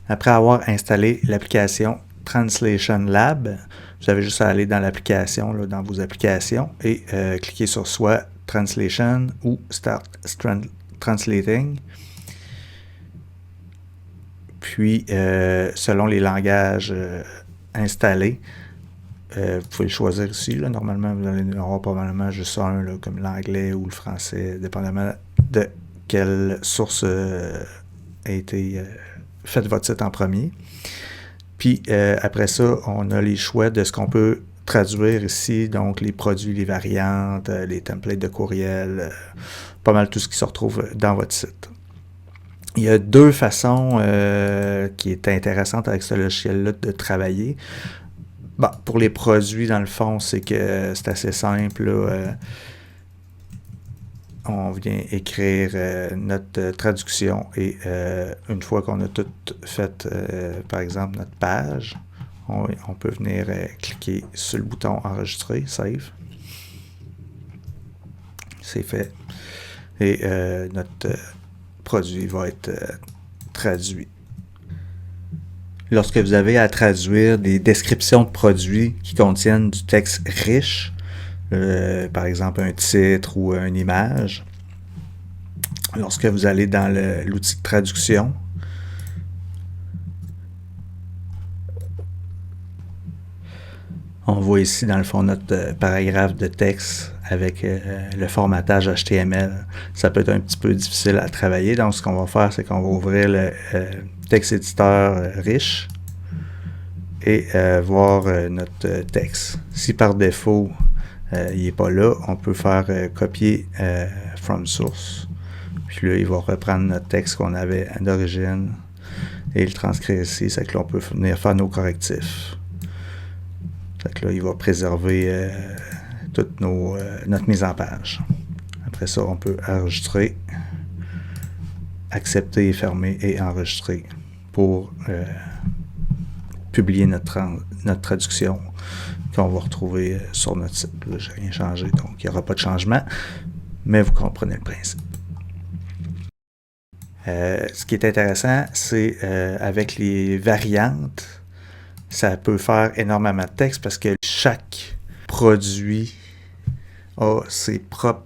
Après avoir installé l'application Translation Lab, vous avez juste à aller dans l'application, dans vos applications, et cliquer sur soit Translation ou Start Translating. Puis, selon les langages installés, vous pouvez le choisir ici. Là. Normalement, vous allez avoir probablement juste un, là, comme l'anglais ou le français, dépendamment de quelle source a été faite votre site en premier. Puis après ça, on a les choix de ce qu'on peut traduire ici, donc les produits, les variantes, les templates de courriel, pas mal tout ce qui se retrouve dans votre site. Il y a deux façons qui est intéressantes avec ce logiciel-là de travailler. Bon, pour les produits, dans le fond, c'est que c'est assez simple. Là, on vient écrire notre traduction et une fois qu'on a tout fait, par exemple, notre page, on peut venir cliquer sur le bouton enregistrer, save. C'est fait. Et notre produit va être traduit. Lorsque vous avez à traduire des descriptions de produits qui contiennent du texte riche, par exemple un titre ou une image, lorsque vous allez dans l'outil de traduction, on voit ici dans le fond notre paragraphe de texte avec le formatage HTML. Ça peut être un petit peu difficile à travailler, donc ce qu'on va faire, c'est qu'on va ouvrir le texte éditeur riche et voir notre texte. Si par défaut il n'est pas là, on peut faire copier from source. Puis là, il va reprendre notre texte qu'on avait d'origine et le transcrire ici. C'est que là, on peut venir faire nos correctifs. C'est que là, il va préserver toute notre mise en page. Après ça, on peut enregistrer, accepter et fermer et enregistrer pour publier notre traduction qu'on va retrouver sur notre site. Là, j'ai rien changé, donc il n'y aura pas de changement, mais vous comprenez le principe. Ce qui est intéressant, c'est avec les variantes, ça peut faire énormément de texte parce que chaque produit a ses propres,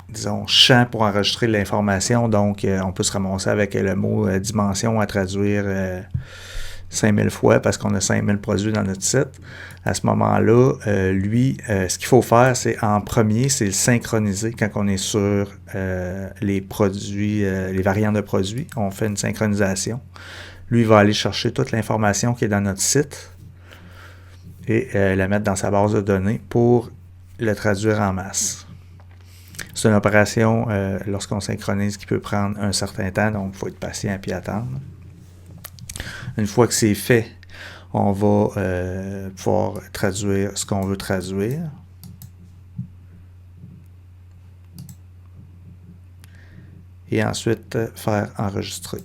disons, champs pour enregistrer l'information. Donc, on peut se ramasser avec le mot dimension à traduire 5000 fois parce qu'on a 5000 produits dans notre site. À ce moment-là, ce qu'il faut faire, c'est en premier, c'est le synchroniser quand on est sur les produits, les variantes de produits. On fait une synchronisation. Lui, il va aller chercher toute l'information qui est dans notre site et la mettre dans sa base de données pour le traduire en masse. C'est une opération, lorsqu'on synchronise, qui peut prendre un certain temps, donc il faut être patient et attendre. Une fois que c'est fait, on va pouvoir traduire ce qu'on veut traduire. Et ensuite, faire enregistrer.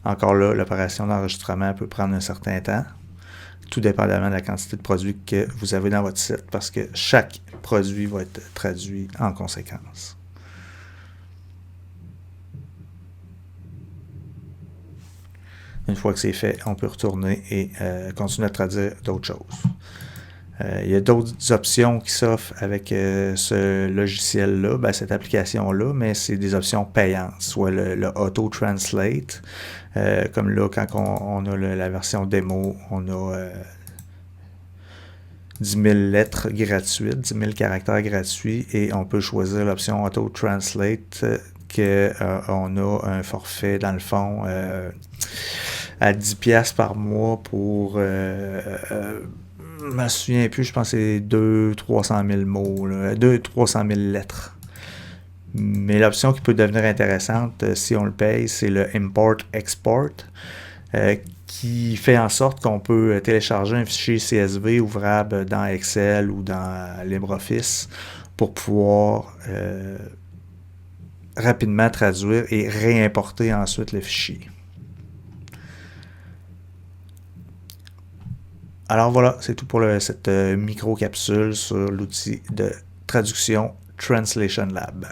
Encore là, l'opération d'enregistrement peut prendre un certain temps, tout dépendamment de la quantité de produits que vous avez dans votre site, parce que chaque produit va être traduit en conséquence. Une fois que c'est fait, on peut retourner et continuer à traduire d'autres choses. Il y a d'autres options qui s'offrent avec ce logiciel-là, cette application-là, mais c'est des options payantes, soit le auto-translate, comme là, quand on a la version démo, on a 10 000 lettres gratuites, 10 000 caractères gratuits, et on peut choisir l'option auto-translate, qu'on a un forfait, dans le fond, à 10$ par mois pour... je me souviens plus, je pense que c'est 200-300 000 mots, 200-300 000 lettres. Mais l'option qui peut devenir intéressante si on le paye, c'est le Import-Export, qui fait en sorte qu'on peut télécharger un fichier CSV ouvrable dans Excel ou dans LibreOffice pour pouvoir rapidement traduire et réimporter ensuite le fichier. Alors voilà, c'est tout pour cette micro-capsule sur l'outil de traduction Translation Lab.